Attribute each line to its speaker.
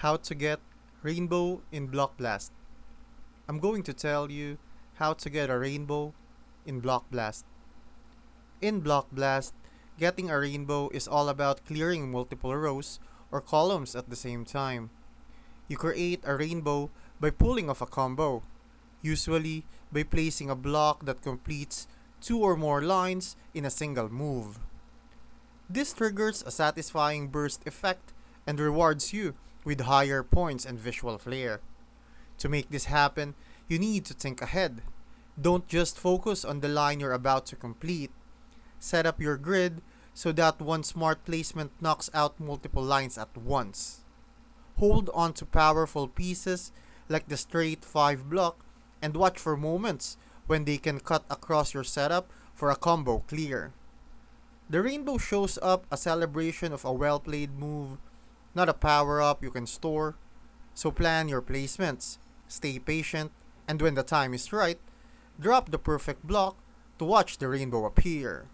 Speaker 1: How to get rainbow in Block Blast. I'm going to tell you how to get a rainbow in Block Blast. In Block Blast, getting a rainbow is all about clearing multiple rows or columns at the same time. You create a rainbow by pulling off a combo, usually by placing a block that completes two or more lines in a single move. This triggers a satisfying burst effect and rewards you with higher points and visual flair. To make this happen, you need to think ahead. Don't just focus on the line you're about to complete. Set up your grid so that one smart placement knocks out multiple lines at once. Hold on to powerful pieces like the straight 5 block and watch for moments when they can cut across your setup for a combo clear. The rainbow shows up a celebration of a well played move, not a power up you can store. So plan your placements, stay patient, and when the time is right, drop the perfect block to watch the rainbow appear.